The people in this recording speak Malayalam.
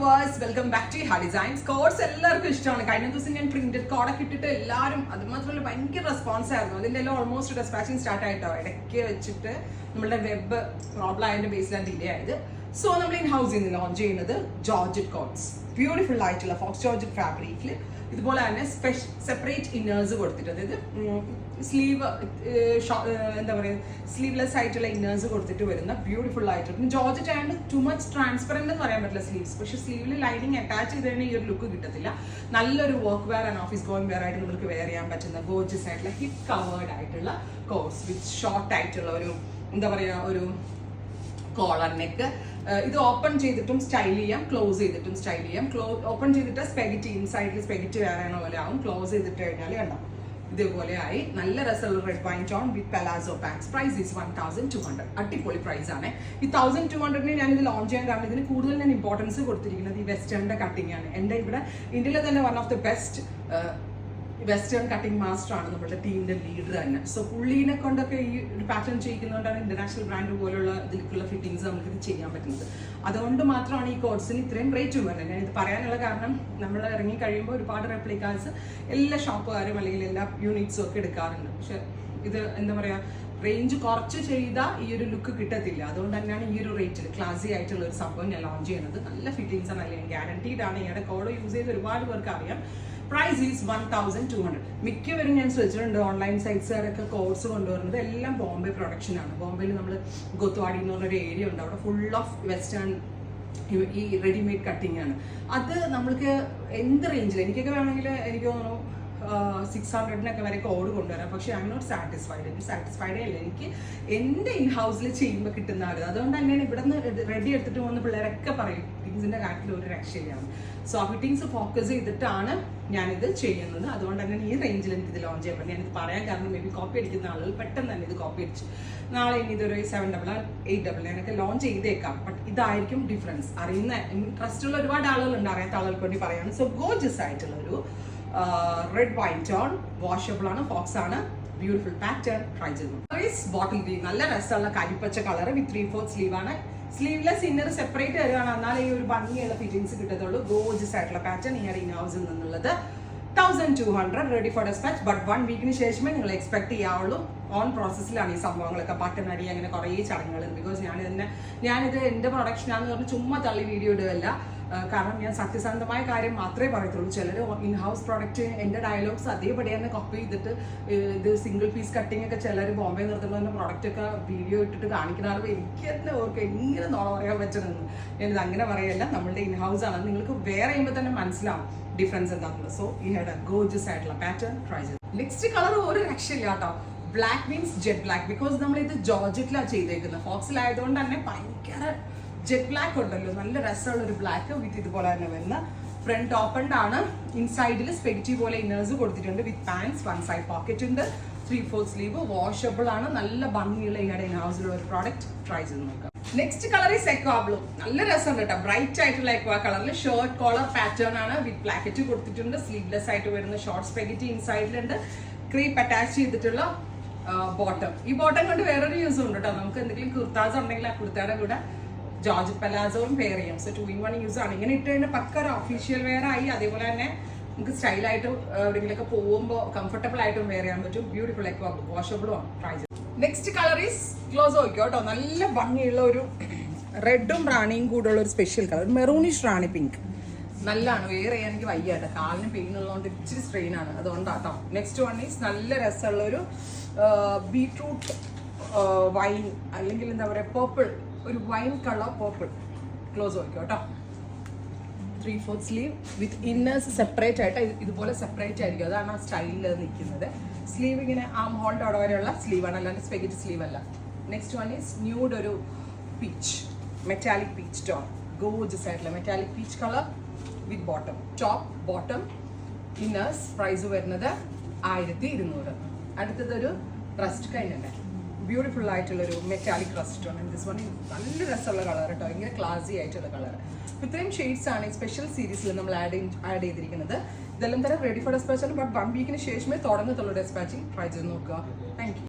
viewers, welcome back to Hard Designs. Course എല്ലാവർക്കും ഇഷ്ടമാണ്. കഴിഞ്ഞ ദിവസം ഞാൻ പ്രിന്റഡ് കോഡൊക്കെ ഇട്ടിട്ട് എല്ലാവരും അത് മാത്രമല്ല ഭയങ്കര റെസ്പോൺസ് ആയിരുന്നു. അതിൻ്റെ എല്ലാം ഓൾമോസ്റ്റ് ഡെസ്പാച്ചിങ് സ്റ്റാർട്ട് ആയിട്ടോ. ഇടയ്ക്ക് വെച്ചിട്ട് നമ്മുടെ വെബ് പ്രോബ്ലം ആയതിന്റെ ബേസിലാണ് ഡിലേ ആയത്. സോ നമ്മൾ ഇൻ ഹൗസിൽ നിന്ന് ലോഞ്ച് ചെയ്യുന്നത് ജോർജറ്റ് കോട്ട്സ്, ബ്യൂട്ടിഫുൾ ആയിട്ടുള്ള ഫോക്സ് ജോർജറ്റ് ഫാബ്രിക്കിൽ ഇതുപോലെ തന്നെ സെപ്പറേറ്റ് ഇന്നേഴ്സ് കൊടുത്തിട്ട്, അതായത് സ്ലീവ് എന്താ പറയുക സ്ലീവ്ലെസ് ആയിട്ടുള്ള ഇന്നേഴ്സ് കൊടുത്തിട്ട് വരുന്ന ബ്യൂട്ടിഫുൾ ആയിട്ട് ജോർജറ്റ് ആയതുകൊണ്ട് ടു മച്ച് ട്രാൻസ്പെറന്റ് എന്ന് പറയാൻ പറ്റില്ല സ്ലീവ്സ്, പക്ഷെ സ്ലീവിൽ ലൈനിങ് അറ്റാച്ച് ചെയ്ത് കഴിഞ്ഞാൽ ഈ ഒരു ലുക്ക് കിട്ടത്തില്ല. നല്ലൊരു work wear and office going wear ആയിട്ട് നിങ്ങൾക്ക് വെയർ ചെയ്യാൻ പറ്റുന്ന ഗോർജിയസ് ആയിട്ടുള്ള ഹിപ്പ് കവേർഡ് ആയിട്ടുള്ള കോട്ട്സ് വിത്ത് ഷോർട്ട് ആയിട്ടുള്ള ഒരു എന്താ പറയുക ഒരു കോളർ നെക്ക്. ഇത് ഓപ്പൺ ചെയ്തിട്ടും സ്റ്റൈൽ ചെയ്യാം, ക്ലോസ് ചെയ്തിട്ടും സ്റ്റൈൽ ചെയ്യാം. ഓപ്പൺ ചെയ്തിട്ട് സ്പെഗറ്റി ഇൻസൈഡിൽ സ്പെഗറ്റി വേറെ പോലെ ആവും. ക്ലോസ് ചെയ്തിട്ട് കഴിഞ്ഞാൽ കണ്ടോ ഇതേപോലെ ആയി. നല്ല രസമുള്ള red wine tone with palazzo pants. Price is 1200. അടിപൊളി പ്രൈസ് ആണ്. ഈ 1200 ഞാൻ ഇത് ലോഞ്ച് ചെയ്യാൻ കാരണം ഇതിന് കൂടുതൽ ഞാൻ ഇമ്പോർട്ടൻസ് കൊടുത്തിരിക്കുന്നത് ഈ വെസ്റ്റേണിന്റെ കട്ടിംഗ് ആണ്. എൻ്റെ ഇവിടെ ഇന്ത്യയിലെ തന്നെ one of the best western cutting master ആണ് നമ്മുടെ ടീമിന്റെ ലീഡർ തന്നെ. സോ പുള്ളീനെ കൊണ്ടൊക്കെ ഈ ഒരു പാറ്റേൺ ചെയ്യിക്കുന്നതുകൊണ്ടാണ് ഇന്റർനാഷണൽ ബ്രാൻഡ് പോലുള്ള ഇതിലേക്കുള്ള ഫിറ്റിംഗ്സ് നമുക്ക് ഇത് ചെയ്യാൻ പറ്റുന്നത്. അതുകൊണ്ട് മാത്രമാണ് ഈ കോട്ട്സിന് ഇത്രയും റേറ്റ് വരുന്നത്. ഞാൻ ഇത് പറയാനുള്ള കാരണം നമ്മൾ ഇറങ്ങി കഴിയുമ്പോൾ ഒരുപാട് റെപ്ലിക്കാസ് എല്ലാ ഷോപ്പുകാരും അല്ലെങ്കിൽ എല്ലാ യൂണിറ്റ്സും ഒക്കെ എടുക്കാറുണ്ട്. പക്ഷെ ഇത് എന്താ പറയാ റേഞ്ച് കുറച്ച് ചെയ്താൽ ഈ ഒരു ലുക്ക് കിട്ടത്തില്ല. അതുകൊണ്ട് തന്നെയാണ് ഈ ഒരു റേറ്റിൽ ക്ലാസി ആയിട്ടുള്ള ഒരു സംഭവം ഞാൻ ലോഞ്ച് ചെയ്യുന്നത്. നല്ല ഫിറ്റിംഗ്സ് ആണ്, അല്ലെങ്കിൽ ഗ്യാരണ്ടീഡ് ആണ്. ഈയുടെ കോഡ് യൂസ് ചെയ്ത് ഒരുപാട് പേർക്ക് അറിയാം. Price is 1200. മിക്കവരും ഞാൻ ശ്രദ്ധിച്ചിട്ടുണ്ട് ഓൺലൈൻ സൈറ്റ്സുകാരൊക്കെ കോഴ്സ് കൊണ്ടുവരുന്നത് എല്ലാം ബോംബെ പ്രൊഡക്ഷൻ ആണ്. ബോംബെയിൽ നമ്മൾ ഗോത്വാടി എന്ന് പറഞ്ഞൊരു ഏരിയ ഉണ്ട്, അവിടെ ഫുൾ ഓഫ് വെസ്റ്റേൺ ഈ റെഡിമെയ്ഡ് കട്ടിങ് ആണ്. അത് നമ്മൾക്ക് എന്ത് റേഞ്ചിൽ എനിക്കൊക്കെ വേണമെങ്കിൽ എനിക്ക് തോന്നുന്നു 600 വരെ കോഡ് കൊണ്ടുവരാം. പക്ഷേ ഐ എം നോട്ട് സാറ്റിസ്ഫൈഡ്. എനിക്ക് സാറ്റിസ്ഫൈഡേ അല്ല. എനിക്ക് എൻ്റെ ഇൻ ഹൗസിൽ ചെയ്യുമ്പോൾ കിട്ടുന്ന ആൾ. അതുകൊണ്ട് തന്നെയാണ് ഇവിടെ നിന്ന് റെഡി എടുത്തിട്ട് പോകുന്ന പിള്ളേരൊക്കെ പറയും ഫിറ്റിങ്സിൻ്റെ കാര്യത്തിൽ ഒരു രക്ഷയിലാണ്. സോ ആ ഫിറ്റിങ്സ് ഫോക്കസ് ചെയ്തിട്ടാണ് ഞാനിത് ചെയ്യുന്നത്. അതുകൊണ്ട് തന്നെയാണ് ഈ റേഞ്ചിൽ എനിക്കിത് ലോഞ്ച് ചെയ്യാൻ പറ്റും. ഞാനിത് പറയാൻ കാരണം മേ ബി കോപ്പി അടിക്കുന്ന ആളുകൾ പെട്ടെന്ന് തന്നെ ഇത് കോപ്പി അടിച്ചു നാളെ ഇനി ഇതൊരു 700 800 ലോഞ്ച് ചെയ്തേക്കാം. ബട്ട് ഇതായിരിക്കും ഡിഫറൻസ്. അറിയുന്ന ഇൻട്രസ്റ്റ് ഉള്ള ഒരുപാട് ആളുകളുണ്ട്, അറിയാത്ത ആളുകൾക്ക് വേണ്ടി പറയാണ്. സോ ഗോർജിയസ് ആയിട്ടുള്ള ഒരു റെഡ് വൈൻ ടോൺ, വാഷബിൾ ആണ്, ഫോക്സ് ആണ്, ബ്യൂട്ടിഫുൾ പാറ്റേൺ. ട്രൈ ചെയ്തു. ബോട്ടിൽ ഗ്രീൻ, നല്ല രസമുള്ള കരിപ്പച്ച കളർ വിത്ത് 3/4 സ്ലീവ് ആണ്. സ്ലീവ്ലെസ് ഇന്നർ സെപ്പറേറ്റ് വരികയാണ്, എന്നാലേ ഈ ഒരു ഭംഗിയുള്ള ഫിറ്റിംഗ്സ് കിട്ടത്തുള്ളൂ. ഗോർജിയസ് ആയിട്ടുള്ള പാറ്റേൺ ഈ ഇൻ ഹൗസിൽ നിന്നുള്ളത് 1200 റെഡി ഫോർ ഡെസ്പാച്ച്. ബട്ട് 1 വീക്കിന് ശേഷമേ നിങ്ങൾ എക്സ്പെക്ട് ചെയ്യാവുള്ളൂ. ഓൺ പ്രോസസ്സിലാണ് ഈ സംഭവങ്ങളൊക്കെ. ബട്ടൺ അടി അങ്ങനെ കുറേ ചടങ്ങുകളുണ്ട്. ബിക്കോസ് ഞാനിത് എൻ്റെ പ്രൊഡക്ഷനാന്ന് പറഞ്ഞ് ചുമ്മാ തള്ളി വീഡിയോ ഇടുകയല്ല. കാരണം ഞാൻ സത്യസന്ധമായ കാര്യം മാത്രമേ പറയത്തുള്ളൂ. ചിലർ ഇൻ ഹൗസ് പ്രോഡക്റ്റ് എൻ്റെ ഡയലോഗ്സ് അതേപടി തന്നെ കോപ്പി ചെയ്തിട്ട് ഇത് സിംഗിൾ പീസ് കട്ടിംഗ് ഒക്കെ ചിലർ ബോംബെ നിർത്തുന്ന പ്രോഡക്റ്റ് ഒക്കെ വീഡിയോ ഇട്ടിട്ട് കാണിക്കുന്ന എനിക്ക് തന്നെ ഓർക്കും എങ്ങനെ നോള പറയാൻ പറ്റുമെന്ന്. ഞാനിത് അങ്ങനെ പറയല്ല, നമ്മളുടെ ഇൻ ഹൗസ് ആണ്. നിങ്ങൾക്ക് വേറെ ചെയ്യുമ്പോൾ തന്നെ മനസ്സിലാവും ഡിഫറൻസ് എന്താണെന്നുള്ളത്. സോ ഈ ഹെഡ് ഗോർജിയസ് ആയിട്ടുള്ള പാറ്റേൺ ട്രൈ ചെയ്തു. നെക്സ്റ്റ് കളർ ഒരു രക്ഷയില്ല കേട്ടോ. Black means jet black. Because നമ്മൾ ഇത് ജോർജറ്റിലാണ് ചെയ്തേക്കുന്നത്. ഫോക്സിലായതുകൊണ്ട് തന്നെ ഭയങ്കര ജെറ്റ് ബ്ലാക്ക് ഉണ്ടല്ലോ, നല്ല രസമുള്ള ഒരു ബ്ലാക്ക് വിത്ത് ഇതുപോലെ തന്നെ വരുന്ന ഫ്രണ്ട് ഓപ്പൺഡ് ആണ്. ഇൻസൈഡിൽ സ്പെഗറ്റി പോലെ ഇന്നേഴ്സ് കൊടുത്തിട്ടുണ്ട് വിത്ത് പാൻസ്. 1 സൈഡ് പോക്കറ്റ് ഉണ്ട്, 3/4 സ്ലീവ്, വാഷബിൾ ആണ്. നല്ല ഭംഗിയുള്ള ഈയുടെ ഇൻ ഹൗസിലുള്ള ഒരു പ്രോഡക്റ്റ് ട്രൈ ചെയ്ത് നോക്കാം. Next colour is aqua blue. നല്ല രസമുണ്ട് കേട്ടോ, ബ്രൈറ്റ് ആയിട്ടുള്ള എക്വാ കളറിൽ ഷോർട്ട് കോളർ പാറ്റേൺ ആണ് വിത്ത് പ്ലാക്കറ്റ് കൊടുത്തിട്ടുണ്ട്. സ്ലീവ്ലെസ് ആയിട്ട് വരുന്ന ഷോർട്ട് സ്പെഗറ്റി ഇൻസൈഡിലുണ്ട്. ക്രീപ്പ് അറ്റാച്ച് ചെയ്തിട്ടുള്ള ബോട്ടം. ഈ ബോട്ടം കൊണ്ട് വേറൊരു യൂസും ഉണ്ട് കേട്ടോ. നമുക്ക് എന്തെങ്കിലും കുർത്താസ് ഉണ്ടെങ്കിൽ ആ കുർത്തയുടെ കൂടെ ജോർജറ്റ് പെലാസോയും പെയർ ചെയ്യാം. സോ 2-in-1 യൂസ് ആണ്. ഇങ്ങനെ ഇട്ട് കഴിഞ്ഞാൽ പക്ക ഒരു ഒഫീഷ്യൽ വെയർ ആയി. അതേപോലെ തന്നെ നമുക്ക് സ്റ്റൈലായിട്ടും എവിടെയെങ്കിലൊക്കെ പോകുമ്പോൾ കംഫർട്ടബിൾ ആയിട്ടും വെയർ ചെയ്യാൻ പറ്റും. ബ്യൂട്ടിഫുൾ ആയിട്ട് വാഷബിളും ആണ്. ട്രൈ ചെയ്തു. നെക്സ്റ്റ് കളർ ഈസ് ക്ലോസ് നോക്കിയോ കേട്ടോ. നല്ല ഭംഗിയുള്ള ഒരു റെഡും റാണിയും കൂടെ ഉള്ള ഒരു സ്പെഷ്യൽ കളർ, മെറൂണിഷ് റാണി പിങ്ക്. നല്ലതാണ്, വെയർ ചെയ്യാൻ എനിക്ക് വയ്യ കേട്ടോ. കാലിന് പെയിൻ ഉള്ളതുകൊണ്ട് ഇച്ചിരി സ്ട്രെയിൻ ആണ്, അതുകൊണ്ടാട്ടോ. നെക്സ്റ്റ് വൺ ഈസ് നല്ല രസമുള്ള ഒരു ബീട്രൂട്ട് വൈൻ, അല്ലെങ്കിൽ എന്താ പറയുക പേർപ്പിൾ, ഒരു വൈൻ കളർ പേർപ്പിൾ. ക്ലോസ് നോക്കിയോ കേട്ടോ. 3/4 സ്ലീവ് വിത്ത് ഇന്നേഴ്സ് സെപ്പറേറ്റ് ആയിട്ട് ഇതുപോലെ സെപ്പറേറ്റ് ആയിരിക്കും. അതാണ് ആ സ്റ്റൈലിൽ നിൽക്കുന്നത്. സ്ലീവ് ഇങ്ങനെ ആം ഹോളിൻ്റെ അവിടെ വരെയുള്ള സ്ലീവാണ്, അല്ലാണ്ട് സ്പെഗറ്റി സ്ലീവ് അല്ല. നെക്സ്റ്റ് വൺ ഈസ് ന്യൂഡ് ഒരു peach, metallic peach tone. Gorgeous ആയിട്ടുള്ള metallic peach colour with bottom, top bottom inners. Price വരുന്നത് 1200. അടുത്തതൊരു റസ്റ്റ് കൈൻഡ്, ബ്യൂട്ടിഫുൾ ആയിട്ടുള്ളൊരു മെറ്റാലിക് റസ്റ്റ് ആണ്. ദിസ് വൺ നല്ല രസമുള്ള കളർ കേട്ടോ, ഇങ്ങനെ ക്ലാസി ആയിട്ടുള്ള കളർ. ഇത്രയും ഷെയ്ഡ്സ് ആണ് ഈ സ്പെഷ്യൽ സീരീസിൽ നമ്മൾ ആഡ് ചെയ്തിരിക്കുന്നത്. ഇതെല്ലാം തന്നെ റെഡി ഫോർ ഡെസ്പാച്ച് ആണ്. ബട്ട് 1 വീക്കിന് ശേഷമേ തുടങ്ങത്തുള്ളൂ ഡെസ്പാച്ചിങ്. ട്രൈ ചെയ്ത് നോക്കുക. Thank you.